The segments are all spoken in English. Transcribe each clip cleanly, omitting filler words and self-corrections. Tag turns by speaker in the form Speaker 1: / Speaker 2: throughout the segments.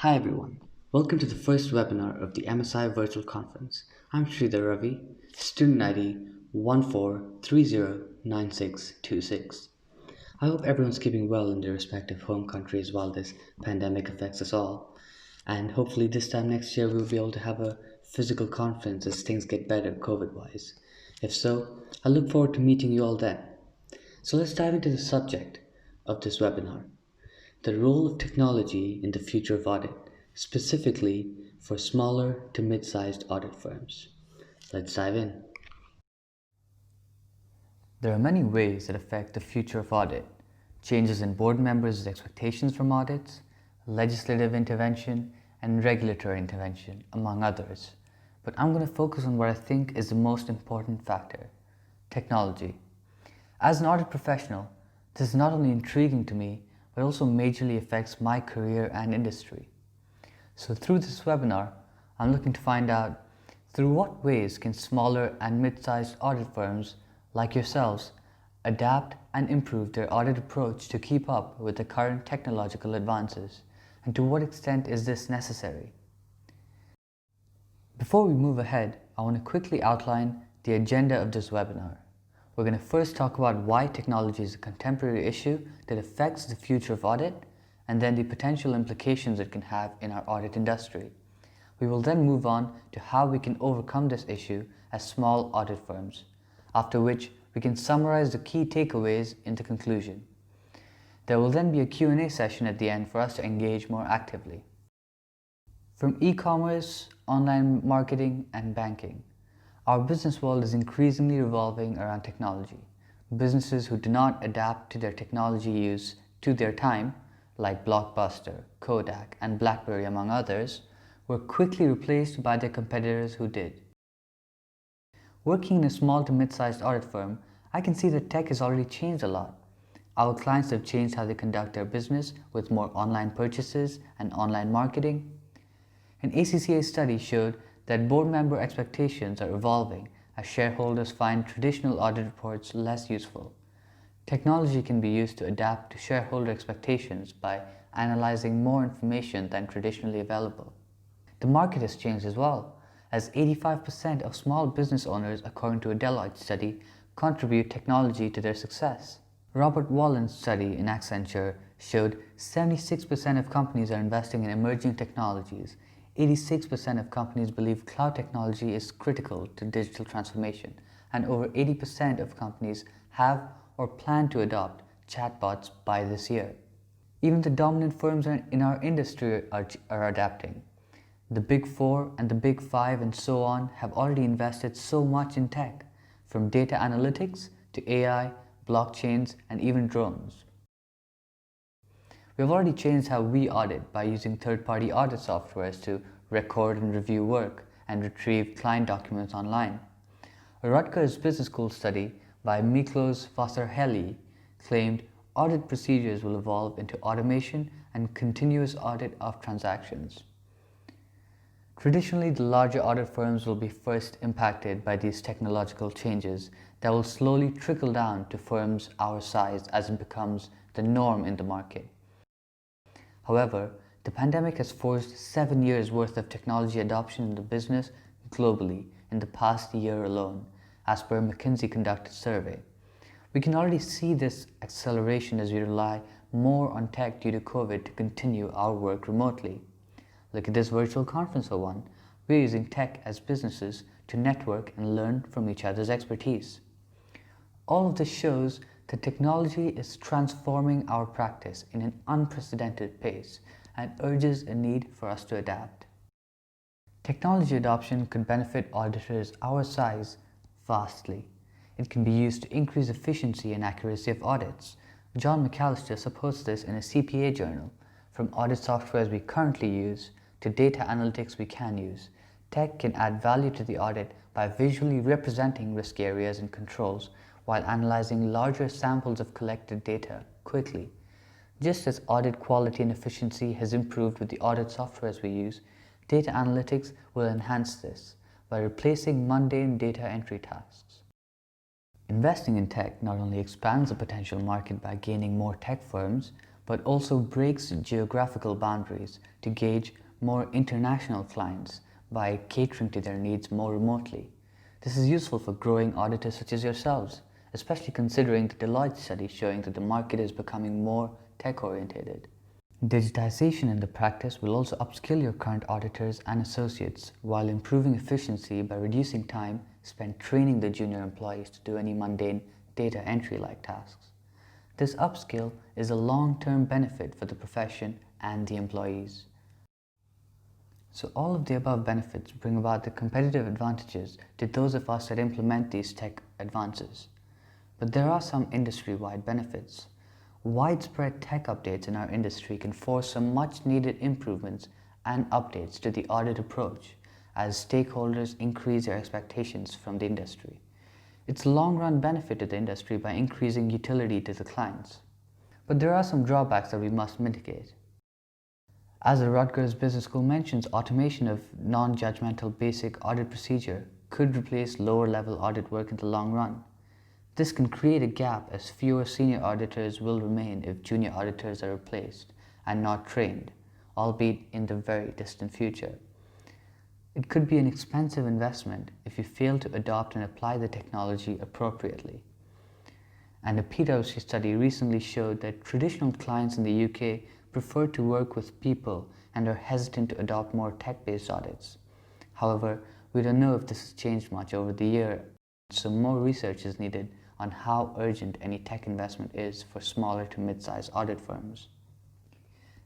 Speaker 1: Hi everyone, welcome to the first webinar of the MSI Virtual Conference. I'm Sridhar Ravi, student ID 14309626. I hope everyone's keeping well in their respective home countries while this pandemic affects us all. And hopefully this time next year we'll be able to have a physical conference as things get better COVID-wise. If so, I look forward to meeting you all then. So let's dive into the subject of this webinar: the role of technology in the future of audit, specifically for smaller to mid-sized audit firms. Let's dive in.
Speaker 2: There are many ways that affect the future of audit: changes in board members' expectations from audits, legislative intervention, and regulatory intervention, among others. But I'm going to focus on what I think is the most important factor: technology. As an audit professional, this is not only intriguing to me, but also majorly affects my career and industry. So through this webinar, I'm looking to find out through what ways can smaller and mid-sized audit firms like yourselves adapt and improve their audit approach to keep up with the current technological advances, and to what extent is this necessary? Before we move ahead, I want to quickly outline the agenda of this webinar. We're going to first talk about why technology is a contemporary issue that affects the future of audit, and then the potential implications it can have in our audit industry. We will then move on to how we can overcome this issue as small audit firms, after which we can summarize the key takeaways in the conclusion. There will then be a Q&A session at the end for us to engage more actively. From e-commerce, online marketing, and banking, our business world is increasingly revolving around technology. Businesses who do not adapt to their technology use to their time, like Blockbuster, Kodak, and BlackBerry among others, were quickly replaced by their competitors who did. Working in a small to mid-sized audit firm, I can see that tech has already changed a lot. Our clients have changed how they conduct their business with more online purchases and online marketing. An ACCA study showed that board member expectations are evolving as shareholders find traditional audit reports less useful. Technology can be used to adapt to shareholder expectations by analyzing more information than traditionally available. The market has changed as well, as 85% of small business owners, according to a Deloitte study, contribute technology to their success. Robert Wallen's study in Accenture showed 76% of companies are investing in emerging technologies. 86% of companies believe cloud technology is critical to digital transformation, and over 80% of companies have or plan to adopt chatbots by this year. Even the dominant firms in our industry are adapting. The Big Four and the Big Five and so on have already invested so much in tech, from data analytics to AI, blockchains, and even drones. We have already changed how we audit by using third-party audit softwares to record and review work and retrieve client documents online. A Rutgers Business School study by Miklos Vasarhelyi claimed audit procedures will evolve into automation and continuous audit of transactions. Traditionally, the larger audit firms will be first impacted by these technological changes that will slowly trickle down to firms our size as it becomes the norm in the market. However, the pandemic has forced 7 years' worth of technology adoption in the business globally in the past year alone, as per a McKinsey conducted survey. We can already see this acceleration as we rely more on tech due to COVID to continue our work remotely. Look at this virtual conference for one. We're using tech as businesses to network and learn from each other's expertise. All of this shows that technology is transforming our practice in an unprecedented pace and urges a need for us to adapt. Technology adoption could benefit auditors our size vastly. It can be used to increase efficiency and accuracy of audits. John McAllister supports this in a CPA journal. From audit softwares we currently use to data analytics we can use, tech can add value to the audit by visually representing risk areas and controls while analyzing larger samples of collected data quickly. Just as audit quality and efficiency has improved with the audit softwares we use, data analytics will enhance this by replacing mundane data entry tasks. Investing in tech not only expands the potential market by gaining more tech firms, but also breaks geographical boundaries to gauge more international clients by catering to their needs more remotely. This is useful for growing auditors such as yourselves, especially considering the Deloitte study showing that the market is becoming more tech-oriented. Digitization in the practice will also upskill your current auditors and associates while improving efficiency by reducing time spent training the junior employees to do any mundane data entry-like tasks. This upskill is a long-term benefit for the profession and the employees. So all of the above benefits bring about the competitive advantages to those of us that implement these tech advances. But there are some industry-wide benefits. Widespread tech updates in our industry can force some much-needed improvements and updates to the audit approach as stakeholders increase their expectations from the industry. It's a long-run benefit to the industry by increasing utility to the clients. But there are some drawbacks that we must mitigate. As the Rutgers Business School mentions, automation of non-judgmental basic audit procedure could replace lower-level audit work in the long run. This can create a gap as fewer senior auditors will remain if junior auditors are replaced and not trained, albeit in the very distant future. It could be an expensive investment if you fail to adopt and apply the technology appropriately. And a PwC study recently showed that traditional clients in the UK prefer to work with people and are hesitant to adopt more tech-based audits. However, we don't know if this has changed much over the year, so more research is needed on how urgent any tech investment is for smaller to mid-sized audit firms.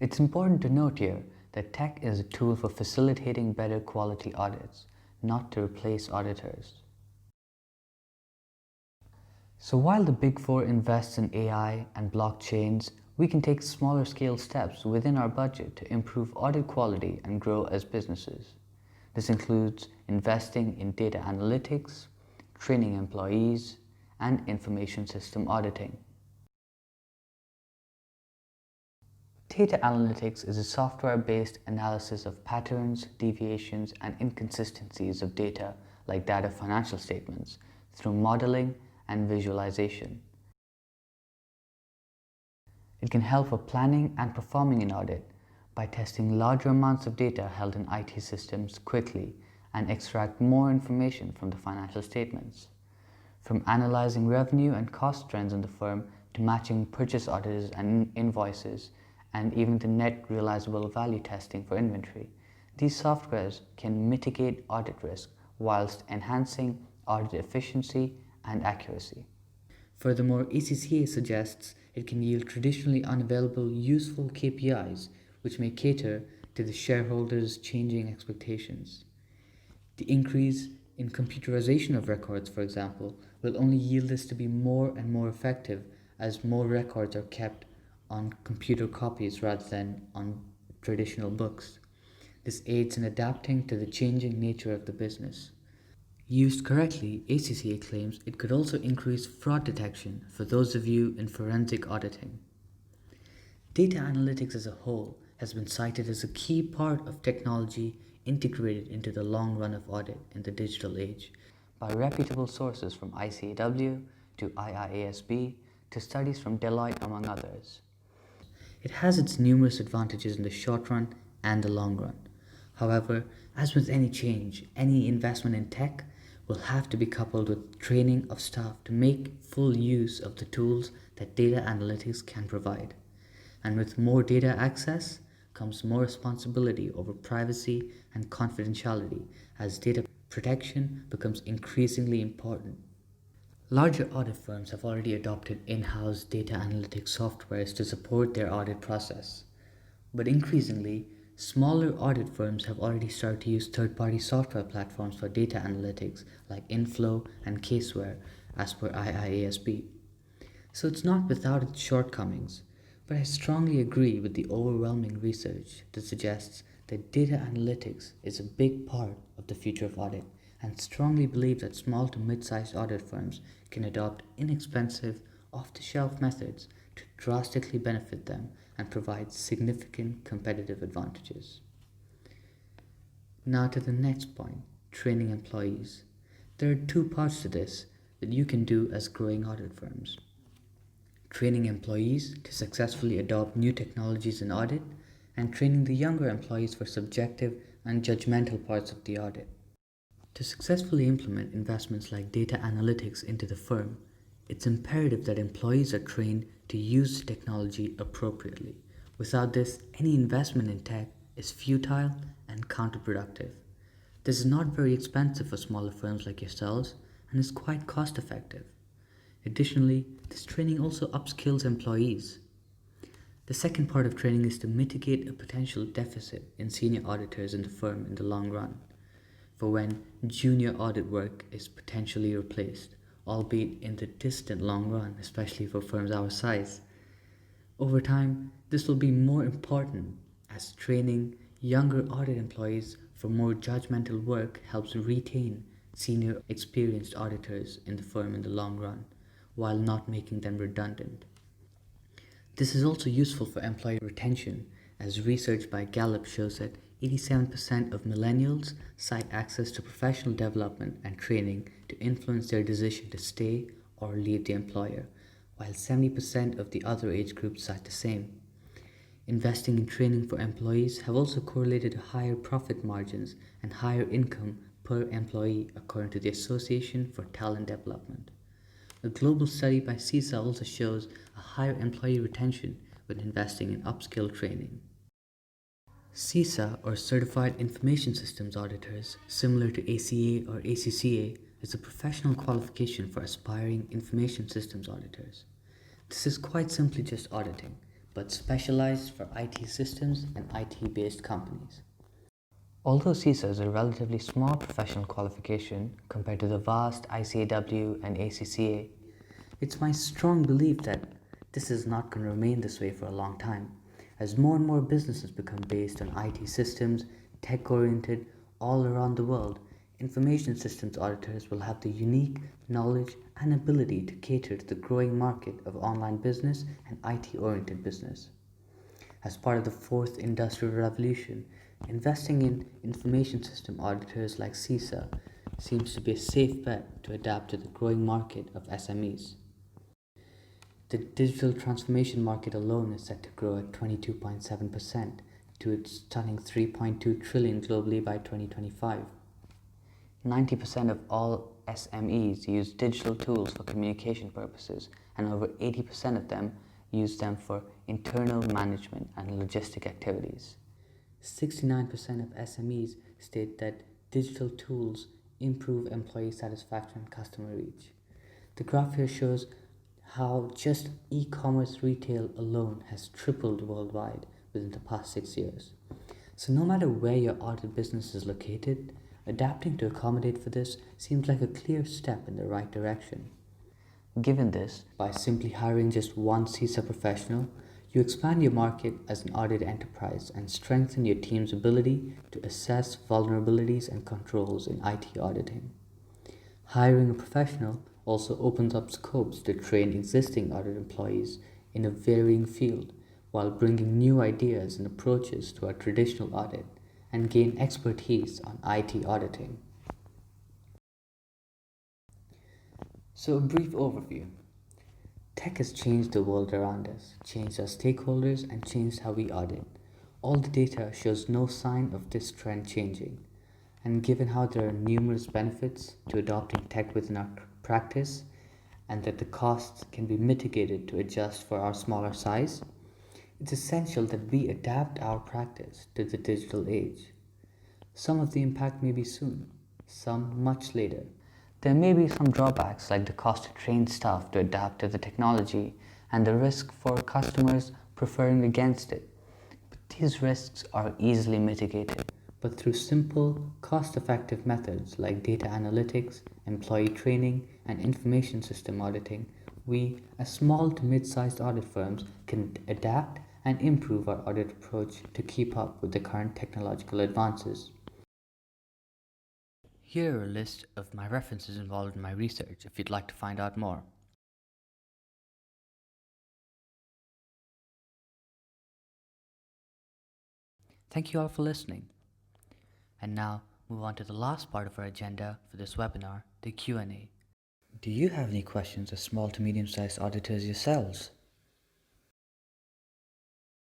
Speaker 2: It's important to note here that tech is a tool for facilitating better quality audits, not to replace auditors. So while the Big Four invests in AI and blockchains, we can take smaller scale steps within our budget to improve audit quality and grow as businesses. This includes investing in data analytics, training employees, and information system auditing. Data analytics is a software-based analysis of patterns, deviations, and inconsistencies of data like data financial statements through modeling and visualization. It can help for planning and performing an audit by testing larger amounts of data held in IT systems quickly and extract more information from the financial statements. From analyzing revenue and cost trends in the firm to matching purchase orders and invoices, and even the net realizable value testing for inventory. These softwares can mitigate audit risk whilst enhancing audit efficiency and accuracy. Furthermore, ACCA suggests it can yield traditionally unavailable useful KPIs which may cater to the shareholders' changing expectations. The increase in computerization of records, for example, will only yield this to be more and more effective as more records are kept on computer copies rather than on traditional books. This aids in adapting to the changing nature of the business. Used correctly, ACCA claims it could also increase fraud detection for those of you in forensic auditing. Data analytics as a whole has been cited as a key part of technology integrated into the long run of audit in the digital age by reputable sources from ICAW to IIASB to studies from Deloitte, among others. It has its numerous advantages in the short run and the long run. However, as with any change, any investment in tech will have to be coupled with training of staff to make full use of the tools that data analytics can provide. And with more data access comes more responsibility over privacy and confidentiality as data protection becomes increasingly important. Larger audit firms have already adopted in-house data analytics softwares to support their audit process. But increasingly, smaller audit firms have already started to use third-party software platforms for data analytics like Inflow and Caseware as per IIASB. So it's not without its shortcomings, but I strongly agree with the overwhelming research that suggests that data analytics is a big part of the future of audit and strongly believe that small to mid-sized audit firms can adopt inexpensive, off-the-shelf methods to drastically benefit them and provide significant competitive advantages. Now to the next point, training employees. There are two parts to this that you can do as growing audit firms. training employees to successfully adopt new technologies in audit, and training the younger employees for subjective and judgmental parts of the audit. To successfully implement investments like data analytics into the firm, it's imperative that employees are trained to use the technology appropriately. Without this, any investment in tech is futile and counterproductive. This is not very expensive for smaller firms like yourselves and is quite cost effective. Additionally, this training also upskills employees. The second part of training is to mitigate a potential deficit in senior auditors in the firm in the long run, for when junior audit work is potentially replaced, albeit in the distant long run, especially for firms our size. Over time, this will be more important as training younger audit employees for more judgmental work helps retain senior experienced auditors in the firm in the long run, while not making them redundant. This is also useful for employee retention, as research by Gallup shows that 87% of millennials cite access to professional development and training to influence their decision to stay or leave the employer, while 70% of the other age groups cite the same. Investing in training for employees have also correlated to higher profit margins and higher income per employee according to the Association for Talent Development. A global study by CISA also shows a higher employee retention when investing in upskill training. CISA, or Certified Information Systems Auditors, similar to ACA or ACCA, is a professional qualification for aspiring information systems auditors. This is quite simply just auditing, but specialized for IT systems and IT-based companies. Although CISA is a relatively small professional qualification compared to the vast ICAW and ACCA, it's my strong belief that this is not going to remain this way for a long time, as more and more businesses become based on IT systems, tech-oriented, all around the world. Information systems auditors will have the unique knowledge and ability to cater to the growing market of online business and IT-oriented business. As part of the fourth industrial revolution, investing in information system auditors like CISA seems to be a safe bet to adapt to the growing market of SMEs. The digital transformation market alone is set to grow at 22.7% to its stunning 3.2 trillion globally by 2025. 90% of all SMEs use digital tools for communication purposes, and over 80% of them use them for internal management and logistic activities. 69% of SMEs state that digital tools improve employee satisfaction and customer reach. The graph here shows how just e-commerce retail alone has tripled worldwide within the past 6 years. So no matter where your audit business is located, adapting to accommodate for this seems like a clear step in the right direction. Given this, by simply hiring just one CISA professional, you expand your market as an audit enterprise and strengthen your team's ability to assess vulnerabilities and controls in IT auditing. Hiring a professional also opens up scopes to train existing audit employees in a varying field while bringing new ideas and approaches to our traditional audit and gain expertise on IT auditing. So, a brief overview. Tech has changed the world around us, changed our stakeholders, and changed how we audit. All the data shows no sign of this trend changing. And given how there are numerous benefits to adopting tech within our practice, and that the costs can be mitigated to adjust for our smaller size, it's essential that we adapt our practice to the digital age. Some of the impact may be soon, some much later. There may be some drawbacks like the cost to train staff to adapt to the technology and the risk for customers preferring against it. But these risks are easily mitigated. But through simple, cost-effective methods like data analytics, employee training, and information system auditing, we, as small to mid-sized audit firms, can adapt and improve our audit approach to keep up with the current technological advances. Here are a list of my references involved in my research if you'd like to find out more. Thank you all for listening. And now, move on to the last part of our agenda for this webinar, the Q&A. Do you have any questions as small to medium-sized auditors yourselves?